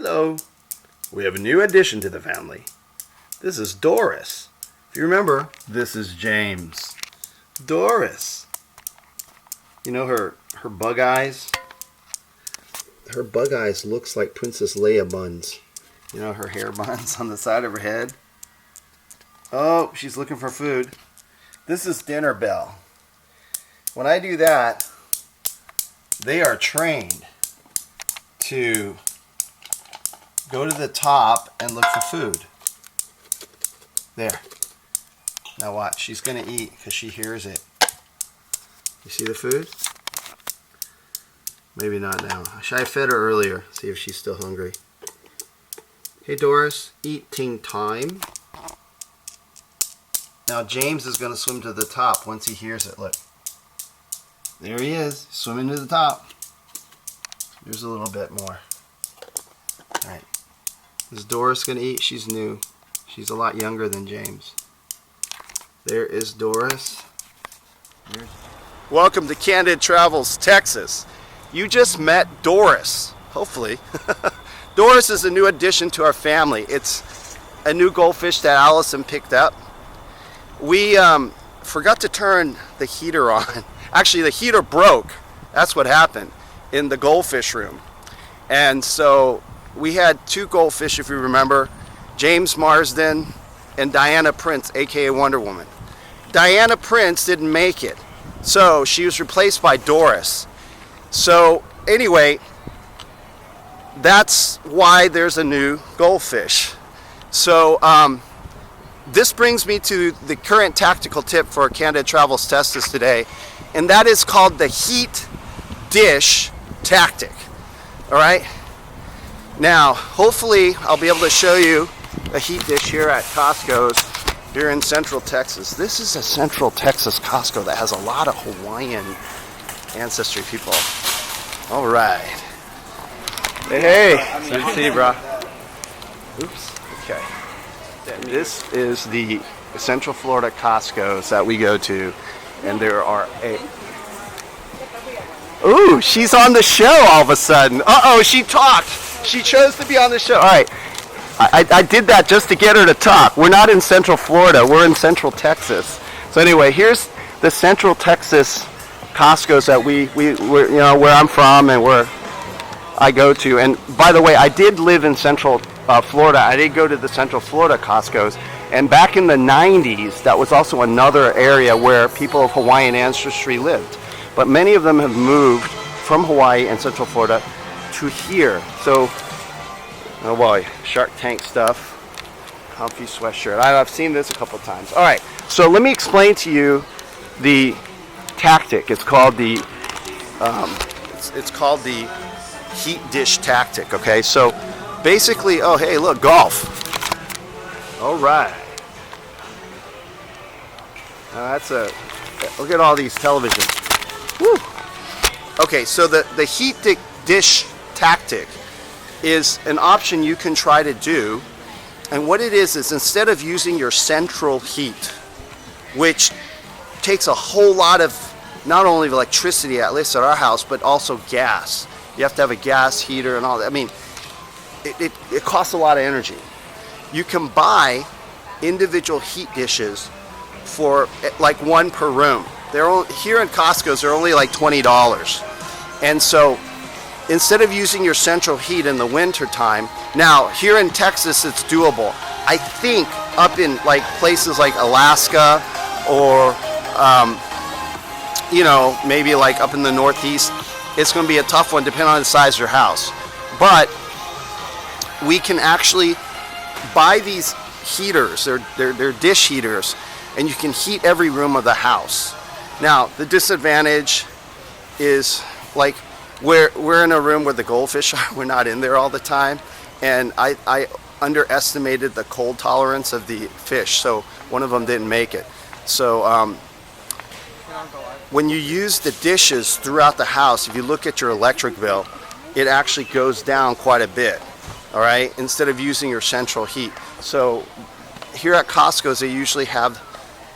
Hello. We have a new addition to the family. This is Doris. If you remember, this is James. Doris. You know her bug eyes? Her bug eyes looks like Princess Leia buns. You know, her hair buns on the side of her head. Oh, she's looking for food. This is dinner bell. When I do that, they are trained to go to the top and look for food. There. Now watch. She's going to eat because she hears it. You see the food? Maybe not now. I fed her earlier. See if she's still hungry. Hey Doris, eating time. Now James is going to swim to the top once he hears it. Look. There he is, swimming to the top. There's a little bit more. Alright. Is Doris going to eat? She's new. She's a lot younger than James. There is Doris. Welcome to Candid Travels, Texas. You just met Doris, hopefully. Doris is a new addition to our family. It's a new goldfish that Allison picked up. We forgot to turn the heater on. Actually, the heater broke. That's what happened in the goldfish room. And so we had two goldfish, if you remember, James Marsden and Diana Prince, aka Wonder Woman. Diana Prince didn't make it, so she was replaced by Doris. So anyway, that's why there's a new goldfish. So this brings me to the current tactical tip for Candid Travels Texas today, and that is called the heat dish tactic. All right. Now, hopefully, I'll be able to show you a heat dish here at Costco's here in Central Texas. This is a Central Texas Costco that has a lot of Hawaiian ancestry people. All right. Hey, good to see you, bro. Oops. Okay. This is the Central Florida Costco's that we go to, and there are Ooh, she's on the show all of a sudden. Uh-oh, she talked. She chose to be on the show. All right. I did that just to get her to talk. We're not in Central Florida. We're in Central Texas. So anyway, here's the Central Texas Costco's that we're, you know, where I'm from and where I go to. And by the way, I did live in Central Florida. I did go to the Central Florida Costco's. And back in the 90s, that was also another area where people of Hawaiian ancestry lived. But many of them have moved from Hawaii and Central Florida to here. So, oh boy, Shark Tank stuff, comfy sweatshirt. I've seen this a couple times. All right, so let me explain to you the tactic. It's called the it's called the heat dish tactic. Okay, so basically, oh hey, look, golf. All right, now that's a look at all these televisions. Woo. Okay, so the heat dish tactic is an option you can try to do, and what it is instead of using your central heat, which takes a whole lot of not only electricity, at least at our house, but also gas. You have to have a gas heater and all that. I mean, it costs a lot of energy. You can buy individual heat dishes for like one per room. Here in Costco's, they're only like $20. And so instead of using your central heat in the winter time, now here in Texas it's doable. I think up in like places like Alaska or you know, maybe like up in the Northeast, it's going to be a tough one depending on the size of your house. But we can actually buy these heaters, they're dish heaters, and you can heat every room of the house. Now, the disadvantage is like we're in a room where the goldfish are. We're not in there all the time. And I underestimated the cold tolerance of the fish. So one of them didn't make it. So when you use the dishes throughout the house, if you look at your electric bill, it actually goes down quite a bit. All right, instead of using your central heat. So here at Costco's, they usually have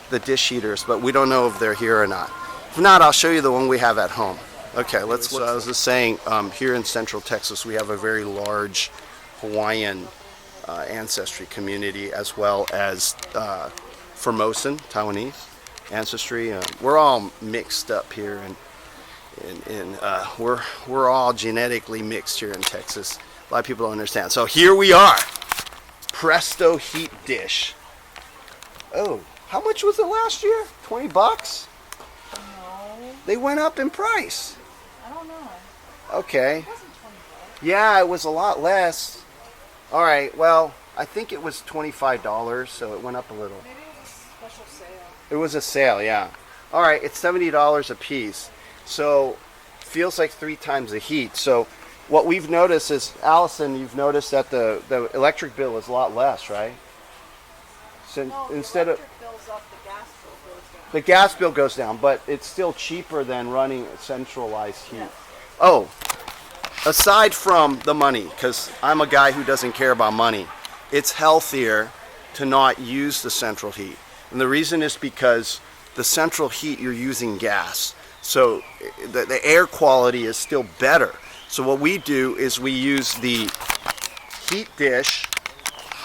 the dish heaters, but we don't know if they're here or not. If not, I'll show you the one we have at home. Okay, let's. So I was just saying, here in Central Texas, we have a very large Hawaiian ancestry community, as well as Formosan, Taiwanese ancestry. We're all mixed up here, and we're all genetically mixed here in Texas. A lot of people don't understand. So here we are, Presto heat dish. Oh, how much was it last year? $20? No. They went up in price. I don't know. Okay. It wasn't $20. Yeah, it was a lot less. All right, well, I think it was $25, so it went up a little. Maybe it was a special sale. It was a sale, yeah. All right, it's $70 a piece. So feels like 3 times the heat. So what we've noticed is, Allison, you've noticed that the electric bill is a lot less, right? So No, instead of the electric bill's up, the gas bill goes down. the gas bill goes down, but it's still cheaper than running centralized heat. Yes. Oh, aside from the money, because I'm a guy who doesn't care about money, it's healthier to not use the central heat. And the reason is because the central heat, you're using gas. So the air quality is still better. So what we do is we use the heat dish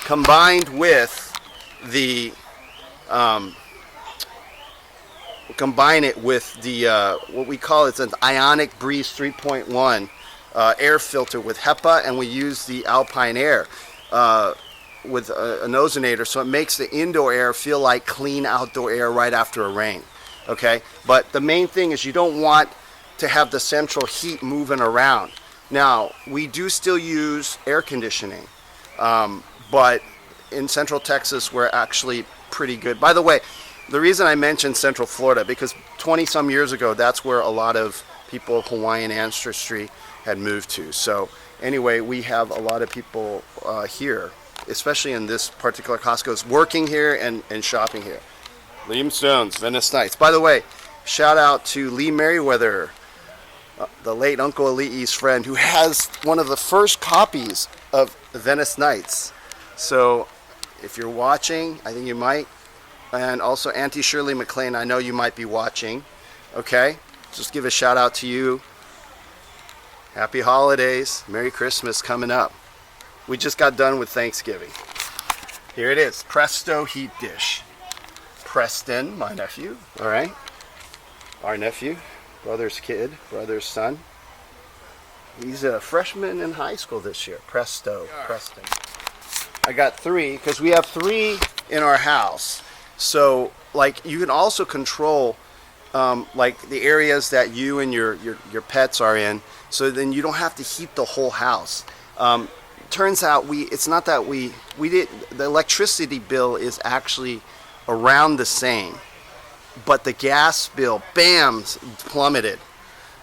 combined with the what we call it's an Ionic Breeze 3.1 air filter with HEPA, and we use the Alpine Air with an ozonator, so it makes the indoor air feel like clean outdoor air right after a rain. Okay, but the main thing is you don't want to have the central heat moving around. Now, we do still use air conditioning, but in Central Texas, we're actually pretty good. By the way, the reason I mentioned Central Florida, because 20-some years ago, that's where a lot of people of Hawaiian ancestry had moved to. So anyway, we have a lot of people here, especially in this particular Costco's, working here and shopping here. Liam Stones, Venice Nights. By the way, shout out to Lee Merriweather, the late Uncle Ali'i's friend, who has one of the first copies of Venice Nights. So if you're watching, I think you might. And also Auntie Shirley McLean, I know you might be watching. Okay? Just give a shout out to you. Happy holidays. Merry Christmas coming up. We just got done with Thanksgiving. Here it is, Presto heat dish. Preston, my nephew, all right? Our nephew, brother's kid, brother's son. He's a freshman in high school this year. Preston. I got 3 because we have 3 in our house. So, like, you can also control, like, the areas that you and your pets are in. So then you don't have to heat the whole house. Turns out it's not that we did, the electricity bill is actually around the same, but the gas bill, bam, plummeted.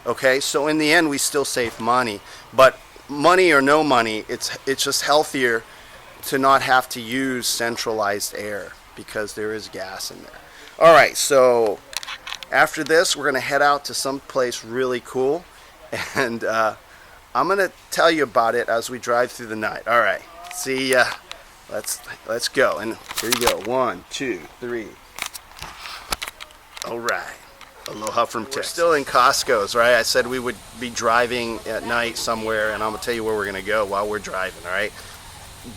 Okay, so in the end, we still save money. But money or no money, it's just healthier to not have to use centralized air because there is gas in there. All right, so after this, we're gonna head out to some place really cool, and I'm gonna tell you about it as we drive through the night. All right, see ya. Let's go. And here you go. 1, 2, 3. All right. Aloha from Texas. We're still in Costco's, right? I said we would be driving at night somewhere, and I'm gonna tell you where we're gonna go while we're driving. All right.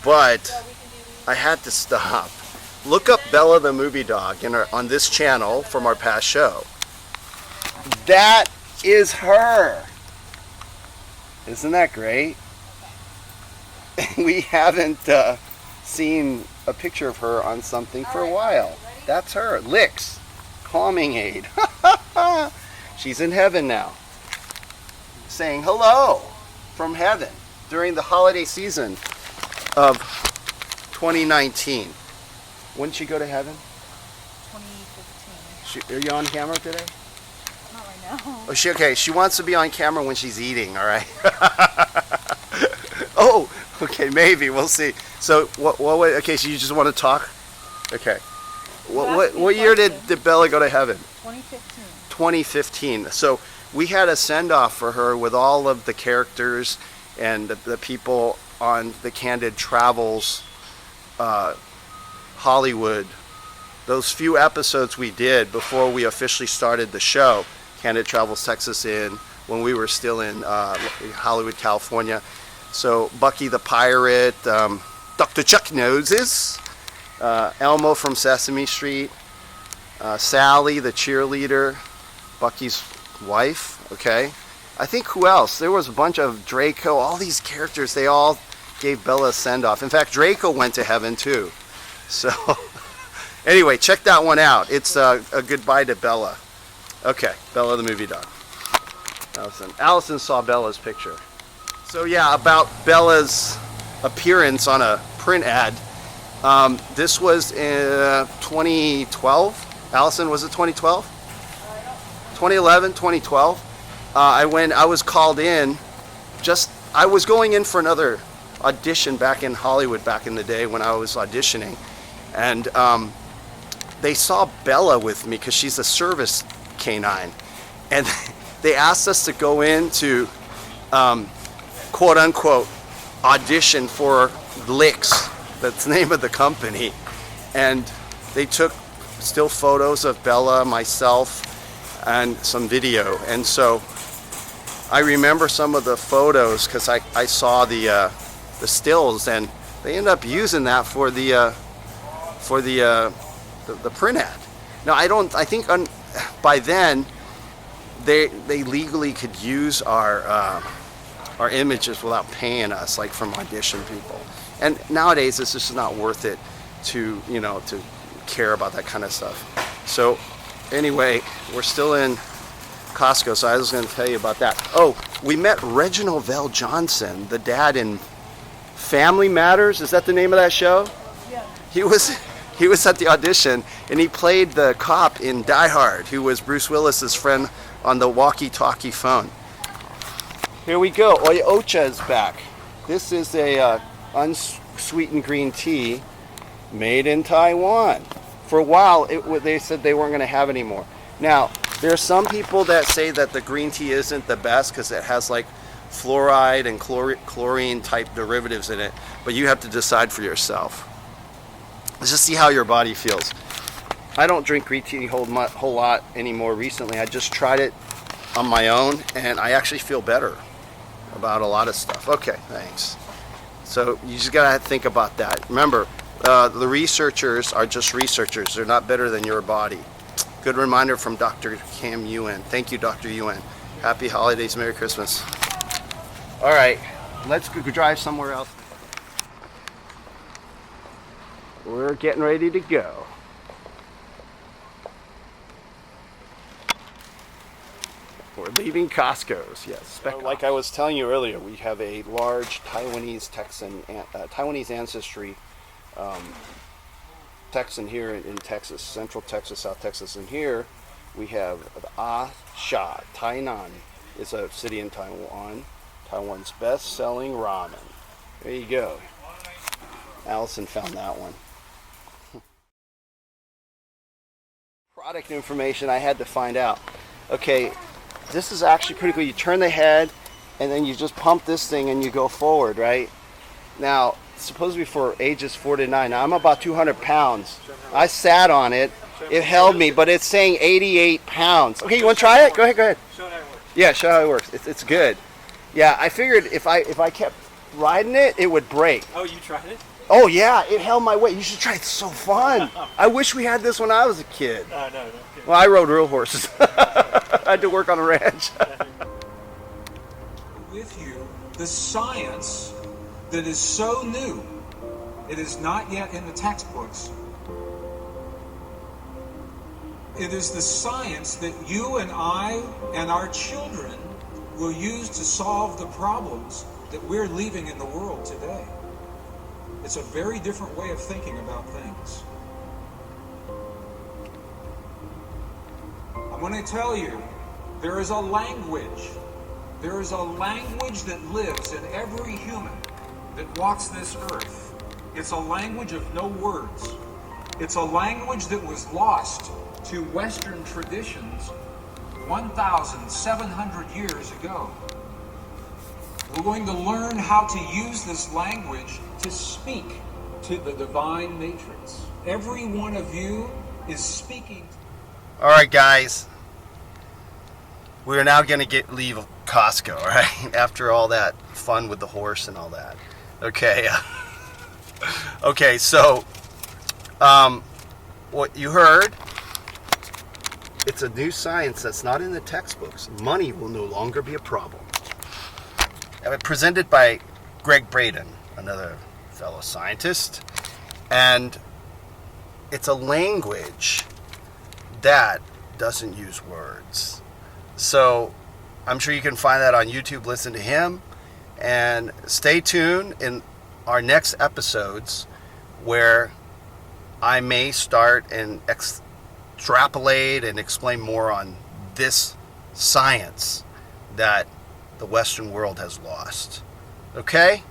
But I had to stop. Look up Bella the Movie Dog on this channel from our past show. That is her. Isn't that great? We haven't seen a picture of her on something for a while. That's her. Licks. Calming aid. She's in heaven now. Saying hello from heaven during the holiday season of 2019. When did she go to heaven? 2015. Are you on camera today? Not right now. Oh, she wants to be on camera when she's eating, all right? Oh, okay, maybe. We'll see. So, okay, so you just want to talk? Okay. What year did Bella go to heaven? 2015. 2015. So, we had a send-off for her with all of the characters and the people on the Candid Travels Hollywood. Those few episodes we did before we officially started the show, Candid Travels Texas, when we were still in Hollywood, California. So Bucky the Pirate, Dr. Chuck Noses, Elmo from Sesame Street, Sally the cheerleader, Bucky's wife, okay? I think who else? There was a bunch of Draco, all these characters, they all gave Bella a send-off. In fact, Draco went to heaven too. So, anyway, check that one out. It's a goodbye to Bella. Okay, Bella the movie dog. Allison saw Bella's picture. So yeah, about Bella's appearance on a print ad. This was in 2012. Allison, was it 2012? 2011, 2012. I was called in. I was going in for another audition back in Hollywood back in the day when I was auditioning, and they saw Bella with me because she's a service canine, and they asked us to go in to quote unquote audition for Licks. That's the name of the company, and they took still photos of Bella, myself, and some video. And so I remember some of the photos because I saw the stills, and they ended up using that for the print ad. Now I think by then they legally could use our images without paying us, like from audition people. And nowadays it's just not worth it to to care about that kind of stuff. So anyway, we're still in Costco, so I was going to tell you about that. Oh, we met Reginald Vell Johnson, the dad in Family Matters. Is that the name of that show? Yeah. He was at the audition, and he played the cop in Die Hard, who was Bruce Willis's friend on the walkie-talkie phone. Here we go. Oya Ocha is back. This is a unsweetened green tea made in Taiwan. For a while, they said they weren't going to have any more. Now, there are some people that say that the green tea isn't the best because it has like fluoride and chlorine type derivatives in it, but you have to decide for yourself. Let's just see how your body feels. I don't drink green tea a whole lot anymore recently. I just tried it on my own, and I actually feel better about a lot of stuff. Okay, thanks. So you just gotta think about that. Remember, the researchers are just researchers. They're not better than your body. Good reminder from Dr. Cam Yuen. Thank you, Dr. Yuen. Happy holidays, Merry Christmas. All right, let's go drive somewhere else. We're getting ready to go. We're leaving Costco's, yes. Like I was telling you earlier, we have a large Taiwanese ancestry Texan here in Texas, Central Texas, South Texas, and here we have the Sha. Tainan is a city in Taiwan. Taiwan's best-selling ramen. There you go. Allison found that one. Product information I had to find out. Okay, this is actually pretty cool. You turn the head, and then you just pump this thing, and you go forward, right? Now, it's supposed to be for ages 4 to 9. Now, I'm about 200 pounds. I sat on it. It held me, but it's saying 88 pounds. Okay, you want to try it? Go ahead. Show how it works. Yeah, show how it works. It's good. Yeah, I figured if I kept riding it, it would break. Oh, you tried it? Oh, yeah, it held my weight. You should try it. It's so fun. I wish we had this when I was a kid. No. Well, I rode real horses. I had to work on a ranch. With you, the science that is so new, it is not yet in the textbooks. It is the science that you and I and our children will use to solve the problems that we're leaving in the world today. It's a very different way of thinking about things. I'm going to tell you, there is a language. There is a language that lives in every human that walks this earth. It's a language of no words. It's a language that was lost to Western traditions 1,700 years ago. We're going to learn how to use this language to speak to the divine matrix. Every one of you is speaking. All right, guys. We are now going to leave Costco, right? After all that fun with the horse and all that. Okay. Okay, so what you heard, it's a new science that's not in the textbooks. Money will no longer be a problem. Presented by Greg Braden, another fellow scientist. And it's a language that doesn't use words. So I'm sure you can find that on YouTube. Listen to him. And stay tuned in our next episodes where I may start and extrapolate and explain more on this science that the Western world has lost. Okay?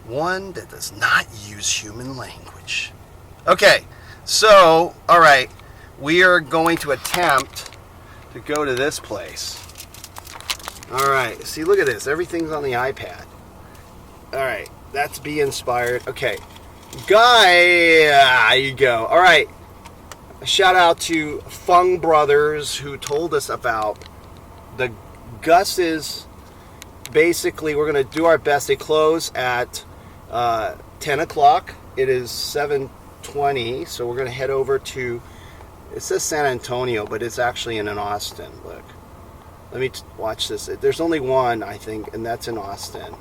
One that does not use human language. Okay, so, all right, we are going to attempt to go to this place. All right, see, look at this. Everything's on the iPad. All right, that's Be Inspired. Okay, there you go. All right, a shout out to Fung Brothers who told us about the Gus's. Basically, we're going to do our best. They close at 10 o'clock. It is 7:20, so we're going to head over to, it says San Antonio, but it's actually in Austin. Look, let me watch this. There's only one, I think, and that's in Austin.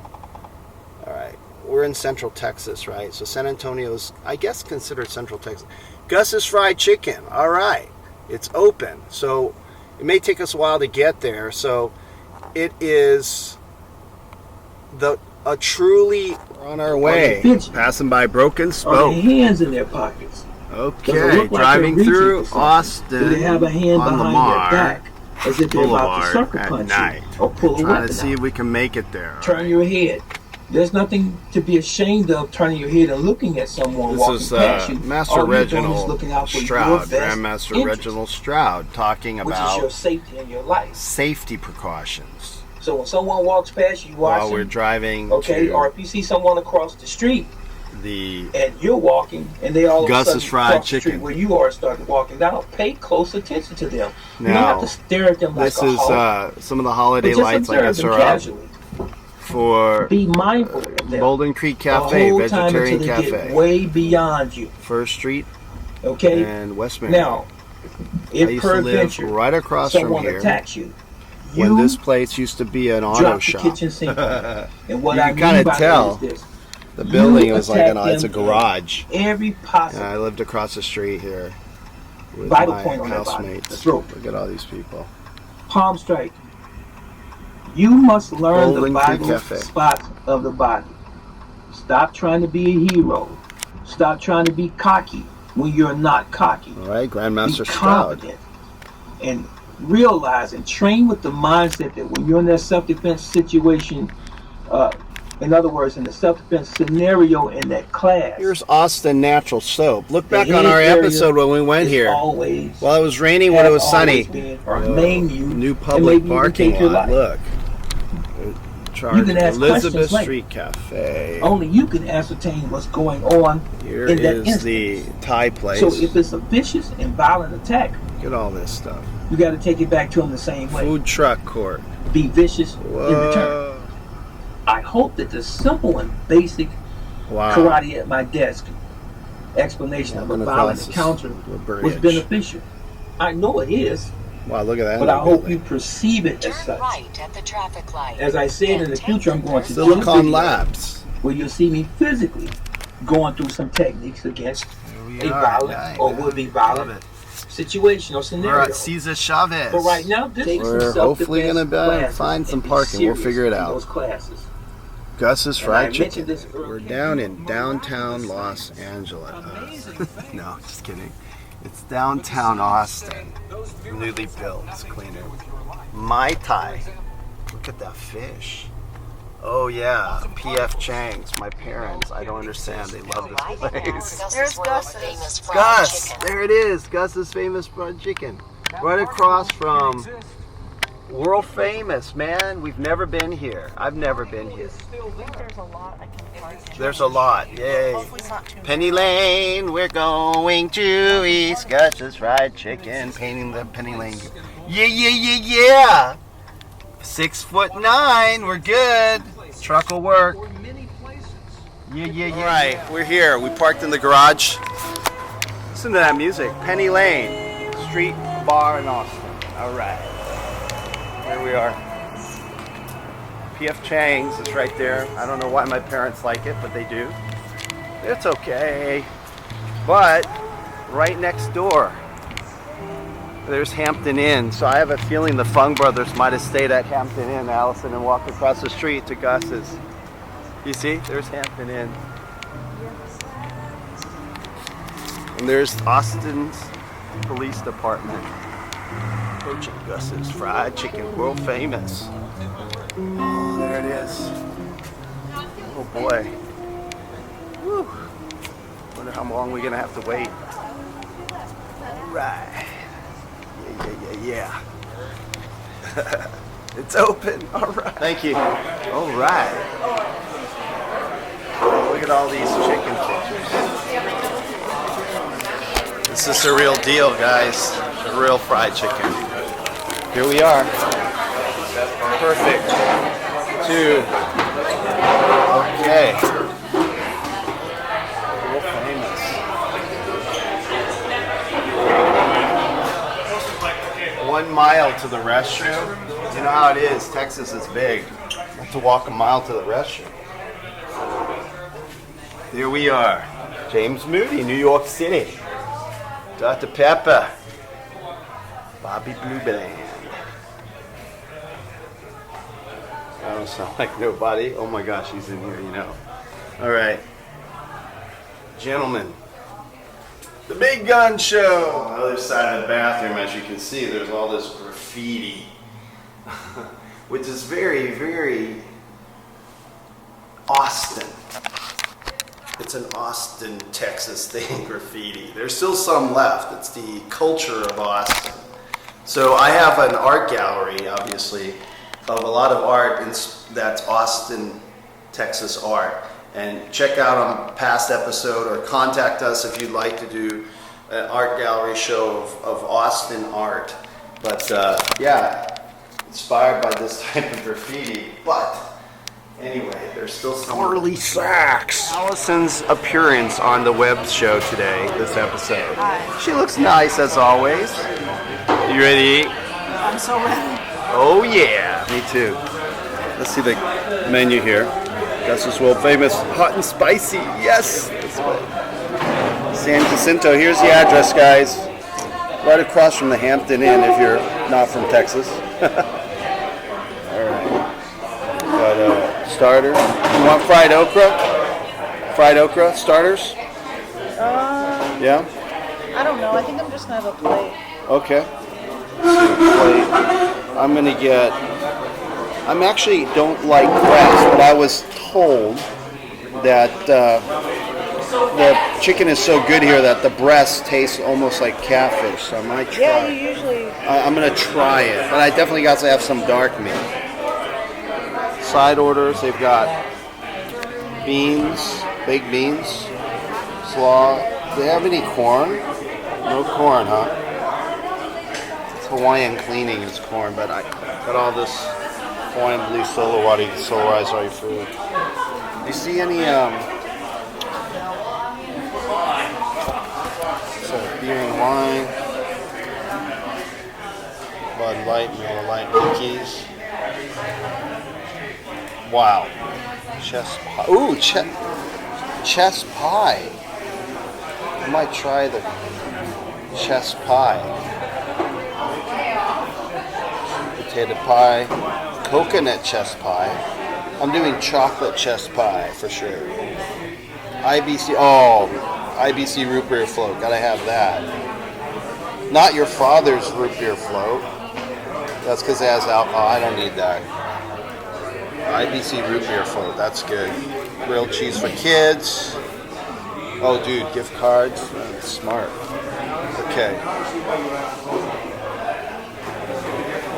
All right, we're in Central Texas, right? So San Antonio's, I guess, considered Central Texas. Gus's Fried Chicken. All right, it's open, so it may take us a while to get there. So it is a truly on our way, passing by Broken Spoke. Their hands in their pockets. Okay, driving through Austin. Do they have a hand on behind Lamar their back as if they're about to sucker at punch night. you or pull a Trying weapon to see out. if we can make it there. Turn your head. There's nothing to be ashamed of turning your head and looking at someone This walking is past you. Master All you're doing is Reginald looking out for your Stroud, best Grandmaster interest, Reginald Stroud, talking which is your about safety in your life. safety precautions So when someone walks past you, while watching, we're driving okay, to or if you see someone across the street the and you're walking and they all of a Gus's sudden Fried cross the street Chicken. where you are started walking down, pay close attention to them. You don't Now, have to stare at them like this a is hawk, some of the holiday but just lights, I observe guess, them are up casually. for Be mindful of them. Bolden Creek the Cafe, whole time Vegetarian until they Cafe, get way beyond you. First Street Okay? and West Marion. Now, I if used to live peradventure right across from someone here attacks you, when you this place used to be an auto drop the shop. kitchen sink on. And what You I can mean kinda by tell. that is this. The building You was like attack it's a them in garage. Every possible And I lived across the street here with vital my point on their body. housemates. The throat. Look at all these people. palm strike. You must learn Bolden the Creek vital Cafe. spots of the body. Stop trying to be a hero. Stop trying to be cocky when you're not cocky. All right, Grandmaster Be Stroud. confident and realize and train with the mindset that when you're in that self-defense situation, in other words, in the self-defense scenario in that class, Here's Austin Natural Soap. Look the back on head our area episode when we went is here. always, Well, it was raining when it was has sunny. always been our main view, New and public maybe even parking take your lot. life. Look. You can ask Elizabeth questions like, Street Cafe. only you can ascertain what's going on Here in that is the instance. Thai place. So if it's a vicious and violent attack, Look at all this stuff. you got to take it back to them the same way. Food truck court. Be vicious in return. Whoa. I hope that the simple and basic Wow. karate at my desk explanation of a Walking violent across encounter the bridge. was beneficial. I know it is, Wow, look at that. but I hope you perceive it as Turn such. right at the traffic light. As I said, in the future, I'm going to do a Silicon video Labs. where you'll see me physically going through some techniques against Here we a are. violent Nice. or would-be Love violent it. situation or We're scenario. at Cesar Chavez. But right now, this is We're some hopefully self-defense gonna classes find some and be parking. We'll serious figure it in out. Those classes. Gus's And I Fried mentioned Chicken. this earlier. We're down in downtown Los Angeles. No, just kidding. It's downtown Austin. Newly built. It's cleaner. Mai Tai. Look at that fish. Oh yeah, P.F. Chang's. My parents. I don't understand. They love this place. There's Gus's. Famous fried Gus, chicken. there it is. Gus's famous fried chicken. Right across from world famous, man. We've never been here. I've never been here. There's a lot I can find. There's a lot. Yay. Hopefully it's not too Penny Lane, we're going to eat Gus's Fried Chicken. Painting the Penny Lane. Yeah, yeah, yeah, yeah. 6'9". We're good. Truck will work. Yeah. All right, we're here. We parked in the garage. Listen to that music. Penny Lane, street bar in Austin. All right. Here we are. P.F. Chang's is right there. I don't know why my parents like it, but they do. It's okay. But right next door, there's Hampton Inn. So I have a feeling the Fung brothers might have stayed at Hampton Inn, Allison, and walked across the street to Gus's. You see? There's Hampton Inn. And there's Austin's Police Department. Approaching Gus's Fried Chicken, world famous. Oh, there it is. Oh boy. Woo. Wonder how long we're gonna have to wait. Right. Yeah. It's open. All right. Thank you. All right. Look at all these chicken pictures. This is the real deal, guys. The real fried chicken. Here we are. Perfect. 2. Okay. Real famous. One mile to the restroom. You know how it is. Texas is big. You have to walk a mile to the restroom. Here we are. James Moody, New York City. Dr. Pepper. Bobby Blue Band. I don't sound like nobody. Oh my gosh, he's in here, you know. All right. Gentlemen. The Big Gun Show. On the other side of the bathroom, as you can see, there's all this graffiti. Which is very, very Austin. It's an Austin, Texas thing, graffiti. There's still some left. It's the culture of Austin. So I have an art gallery, obviously, of a lot of art that's Austin, Texas art. And check out on past episode or contact us if you'd like to do an art gallery show of Austin art. But yeah, inspired by this type of graffiti. But anyway, there's still some early sacks. Allison's appearance on the web show today, this episode. Hi. She looks nice as always. You ready to eat? I'm so ready. Oh yeah, me too. Let's see the menu here. Gus's world famous hot and spicy. Yes. San Jacinto. Here's the address, guys. Right across from the Hampton Inn if you're not from Texas. All right. Got starter. You want fried okra? Fried okra starters? Yeah? I don't know. I think I'm just going to have a plate. Okay. Plate. I'm going to get... I actually don't like breast, but I was told that the chicken is so good here that the breast tastes almost like catfish, so I might try. Yeah, you usually... I'm going to try it, but I definitely got to have some dark meat. Side orders, they've got beans, baked beans, slaw. Do they have any corn? No corn, huh? It's Hawaiian cleaning is corn, but I got all this Hawaiian blue solo water to solarize all your food. Do you see any so beer and wine, Bud Light, Miller Light cookies. Wow. Chess pie. Ooh, chess pie. I might try the chess pie. Potato pie. Coconut chess pie. I'm doing chocolate chess pie for sure. IBC root beer float. Gotta have that. Not your father's root beer float. That's because it has alcohol. I don't need that. IBC root beer float. That's good. Grilled cheese for kids. Oh, dude, gift cards. That's smart. Okay.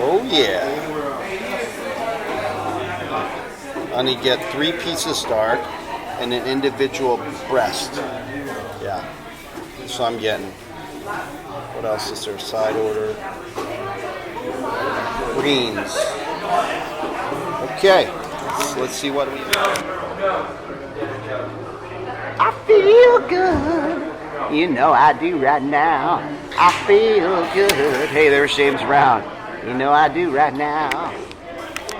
Oh, yeah. I need to get 3 pieces dark and an individual breast. Yeah. So I'm getting. What else is there? Side order. Greens. Okay, so let's see what we got. I feel good. You know I do right now. I feel good. Hey, there's James Brown. You know I do right now.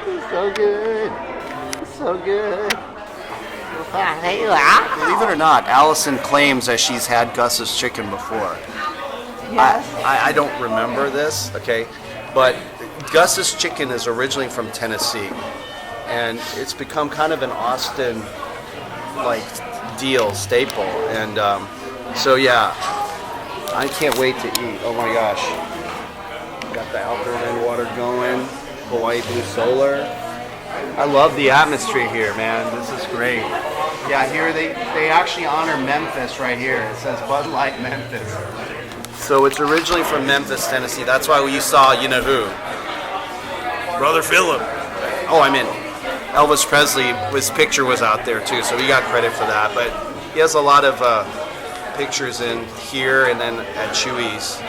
It's so good. It's so good. Believe it or not, Allison claims that she's had Gus's chicken before. Yes. I don't remember this, okay? But Gus's chicken is originally from Tennessee. And it's become kind of an Austin, like, staple. And so, yeah, I can't wait to eat. Oh, my gosh. Got the alkaline water going. Hawaii Blue Solar. I love the atmosphere here, man. This is great. Yeah, here they actually honor Memphis right here. It says Bud Light Memphis. So it's originally from Memphis, Tennessee. That's why you saw, you know who? Brother Philip. Oh, I mean, Elvis Presley, his picture was out there too, so he got credit for that. But he has a lot of pictures in here and then at Chewy's.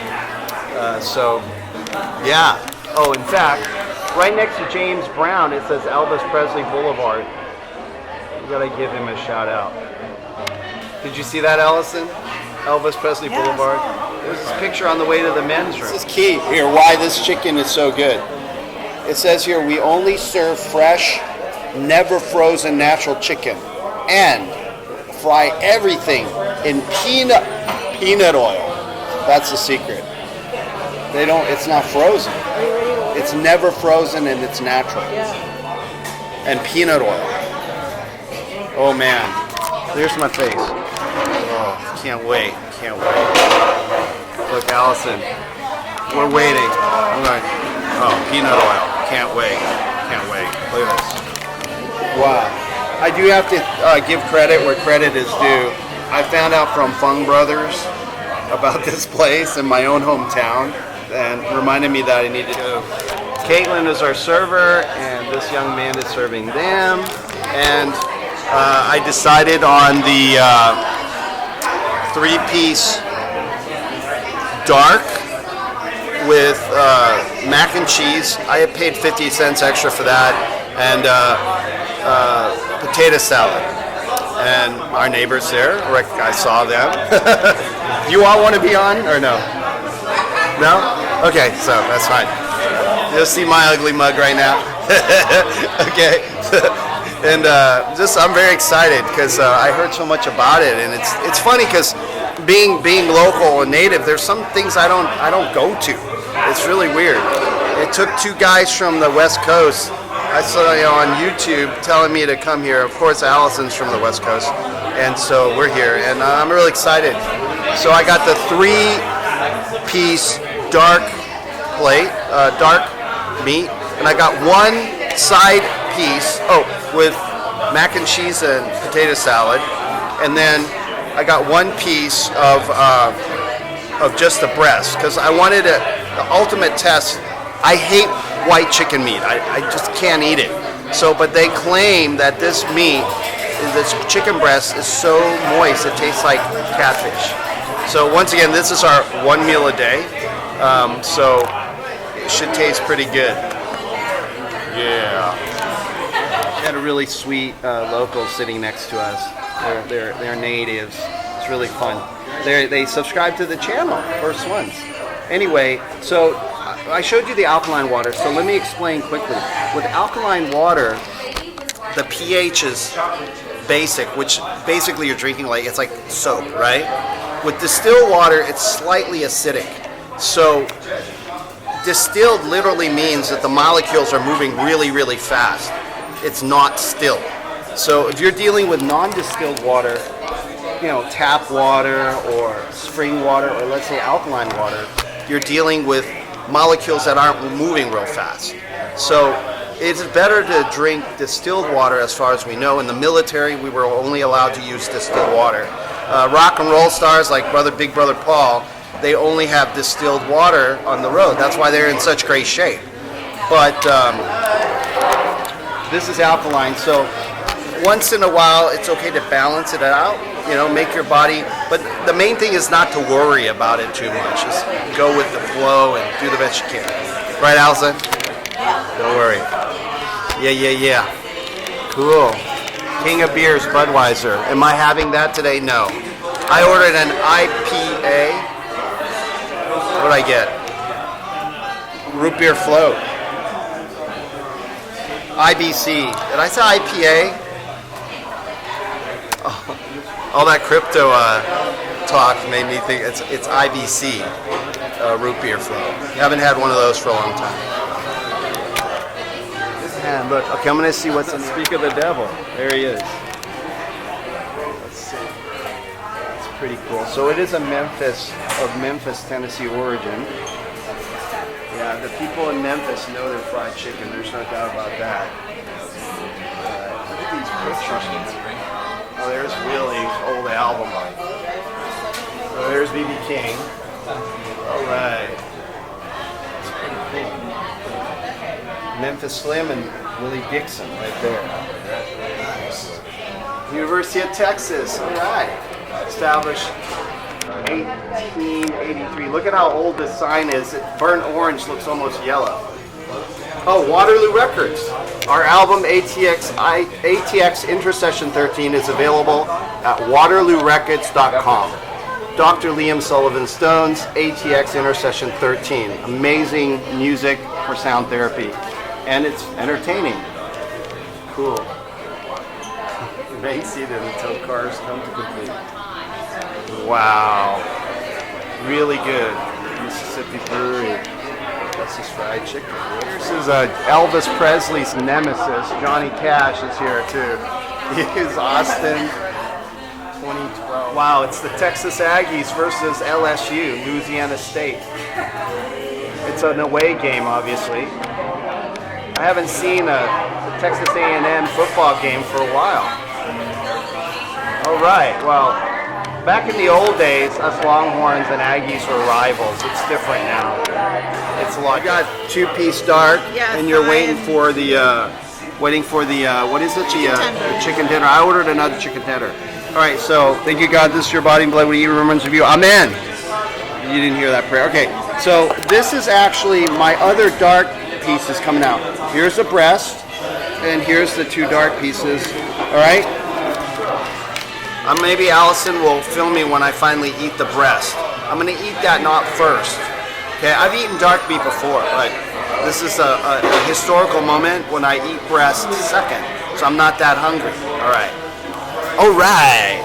So, yeah. Oh, in fact, right next to James Brown, it says Elvis Presley Boulevard. You gotta give him a shout out. Did you see that, Allison? Elvis Presley Boulevard. There's this picture on the way to the men's room. This is key here, why this chicken is so good. It says here, we only serve fresh, never frozen natural chicken, and fry everything in peanut oil. That's the secret. It's not frozen. It's never frozen and it's natural. Yeah. And peanut oil. Oh man, there's my face. Oh, can't wait. Look, Allison, we're waiting. Oh, peanut oil. Can't wait. Look at this. Wow. I do have to give credit where credit is due. I found out from Fung Brothers about this place in my own hometown and reminded me that I needed to go. Caitlin is our server, and this young man is serving them. And I decided on the 3-piece dark with mac and cheese. I had paid 50 cents extra for that, and potato salad. And our neighbors there, I saw them. You all want to be on or no? No? Okay, so that's fine. You'll see my ugly mug right now. Okay. And I'm very excited because I heard so much about it, and it's funny because being local and native, there's some things I don't go to. It's really weird. It took 2 guys from the West Coast. I saw on YouTube telling me to come here. Of course, Allison's from the West Coast, and so we're here, and I'm really excited. So I got the 3-piece dark plate, dark meat, and I got 1 side piece. With mac and cheese and potato salad, and then I got 1 piece of just the breast because I wanted the ultimate test. I hate white chicken meat. I just can't eat it. So, but they claim that this meat, this chicken breast, is so moist it tastes like catfish. So once again, this is our 1 meal a day. So it should taste pretty good. Yeah. Had a really sweet local sitting next to us. They're natives. It's really fun. They subscribe to the channel, first ones. Anyway, so I showed you the alkaline water. So let me explain quickly. With alkaline water, the pH is basic, which basically you're drinking it's like soap, right? With distilled water, it's slightly acidic. So distilled literally means that the molecules are moving really, really fast. It's not still. So if you're dealing with non-distilled water, tap water or spring water, or let's say alkaline water, you're dealing with molecules that aren't moving real fast. So it's better to drink distilled water as far as we know. In the military, we were only allowed to use distilled water. Rock and roll stars like Big Brother Paul, they only have distilled water on the road. That's why they're in such great shape. But this is alkaline, so once in a while it's okay to balance it out, make your body, but the main thing is not to worry about it too much. Just go with the flow and do the best you can. Right, Allison? Yeah. Don't worry. Yeah. Cool. King of beers, Budweiser. Am I having that today? No. I ordered an IPA. What did I get? Root beer float. IBC. Did I say IPA? Oh, all that crypto talk made me think it's IBC, root beer float. Haven't had one of those for a long time. And look, okay, I'm gonna see what's in. Speak of the devil. There he is. Let's see. It's pretty cool. So it is a Memphis, Tennessee origin. Yeah, the people in Memphis know their fried chicken. There's no doubt about that. Look at these pictures. Oh, there's Willie's old album. So there's B.B. King. All right. That's pretty cool. Memphis Slim and Willie Dixon right there. University of Texas. All right. Established 1883. Look at how old this sign is. It burnt orange looks almost yellow. Oh, Waterloo Records. Our album ATX Intercession 13 is available at waterloorecords.com. Dr. Liam Sullivan Stone's ATX Intercession 13. Amazing music for sound therapy. And it's entertaining. Cool. Remain seated until cars come to complete. Wow. Really good. Mississippi Brewery. This is fried chicken. This is Elvis Presley's nemesis. Johnny Cash is here too. He is Austin 2012. Wow, it's the Texas Aggies versus LSU, Louisiana State. It's an away game, obviously. I haven't seen a Texas A&M football game for a while. All right, well, back in the old days, us Longhorns and Aggies were rivals. It's different now. It's a lot. You got two-piece dark, Yes, and you're I waiting am. for the what is it? The chicken dinner. I ordered another chicken dinner. All right, so thank you, God. This is your body and blood. We eat remembrance of you. Amen. You didn't hear that prayer. Okay, so this is actually my other dark pieces coming out. Here's the breast, and here's the two dark pieces. All right. Maybe Allison will film me when I finally eat the breast. I'm gonna eat that not first. Okay, I've eaten dark meat before, but this is a historical moment when I eat breast second, so I'm not that hungry. All right. All right.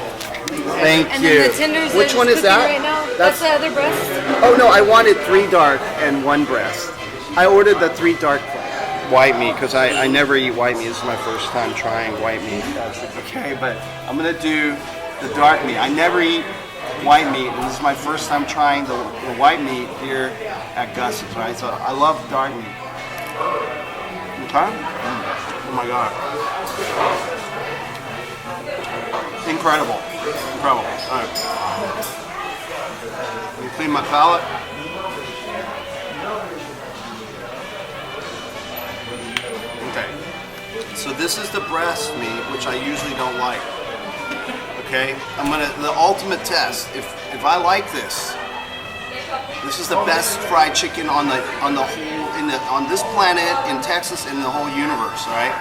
Thank And you. then the tenders Which one is cooking that? right now? That's the other breast. Oh no, I wanted 3 dark and 1 breast. I ordered the 3 dark white meat because I never eat white meat. This is my first time trying white meat. Okay, but I'm gonna do the dark meat. I never eat white meat, and this is my first time trying the white meat here at Gus's, right? So I love dark meat. Okay? Oh my God. Incredible. Incredible. All right. Let me clean my palate. Okay. So this is the breast meat, which I usually don't like. Okay, the ultimate test. If I like this is the best fried chicken on this planet, in Texas, in the whole universe. All right.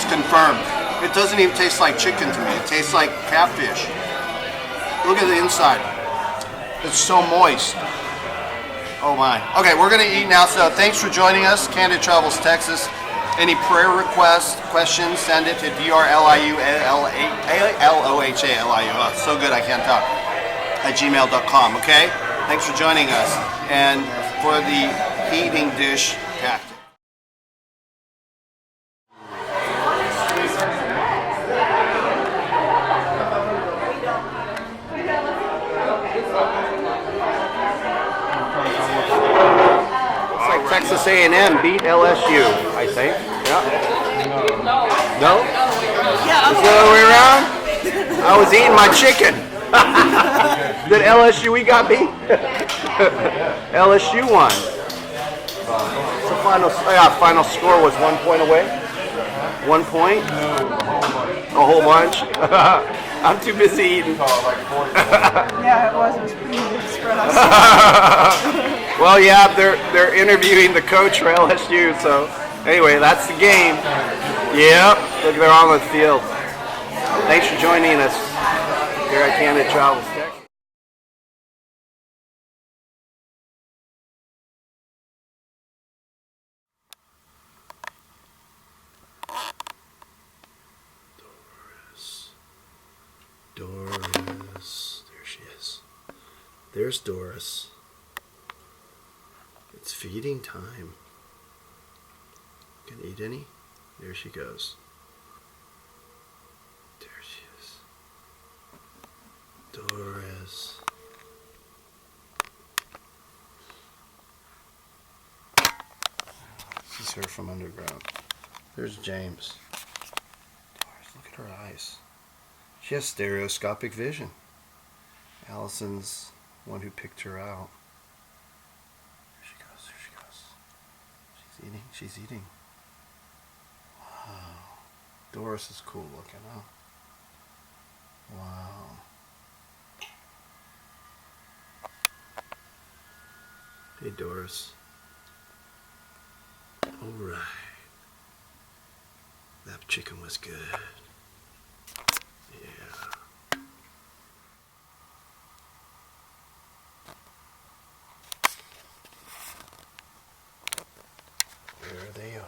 Confirmed. It doesn't even taste like chicken to me. It tastes like catfish. Look at the inside. It's so moist. Oh my. Okay, we're gonna eat now. So thanks for joining us, Candid Travels Texas. Any prayer requests, questions, send it to drlualohaliu. Oh, so good I can't talk. @gmail.com. Okay. Thanks for joining us. And for the heating dish tactic. Texas A&M beat LSU, I think. Yeah. No? Yeah, It's the other way around? I was eating my chicken. Did LSU, we got beat? LSU won. So final score was 1 point away. 1 point? A whole bunch? I'm too busy eating. Yeah, it was. It was pretty spread. Well, yeah, they're interviewing the coach for LSU. So anyway, that's the game. Yep, look, they're on the field. Thanks for joining us here at Candid Travels. Doris, there she is. There's Doris. It's feeding time. Can eat any? There she goes. There she is. Doris. This is her from underground. There's James. Doris, look at her eyes. She has stereoscopic vision. Allison's one who picked her out. There she goes, there she goes. She's eating, she's eating. Wow. Doris is cool looking, huh? Wow. Hey, Doris. All right. That chicken was good. Yeah. There they are.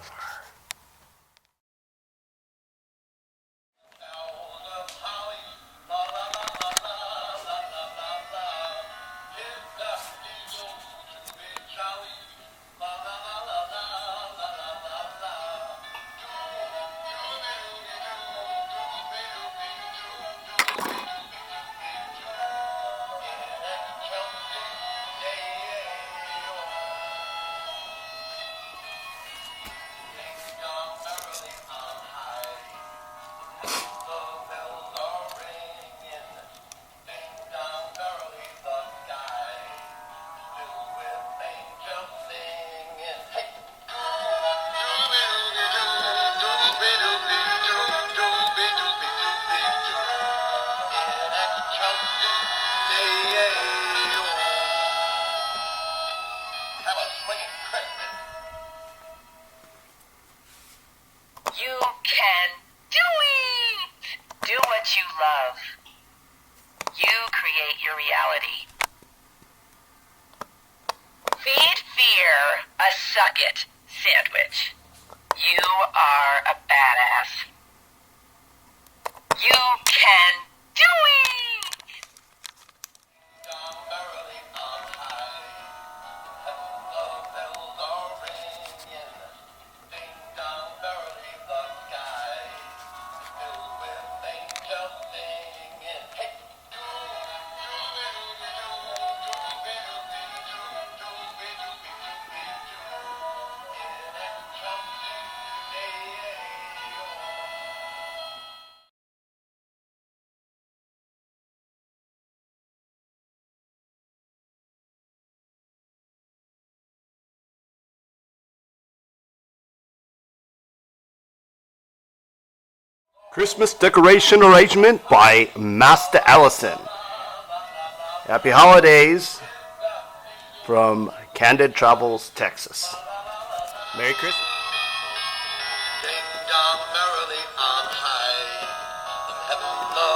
You can do it! Do what you love. You create your reality. Feed fear a suck-it sandwich. You are a badass. You can do it! Christmas decoration arrangement by Master Allison. Happy holidays from Candid Travels, Texas. Merry Christmas.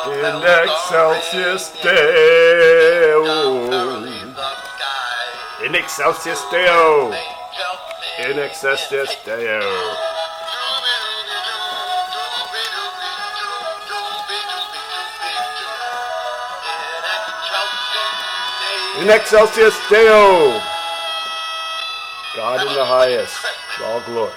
In excelsis Deo. In excelsis Deo. In excelsis Deo. In excelsis Deo. God in the highest. All glory.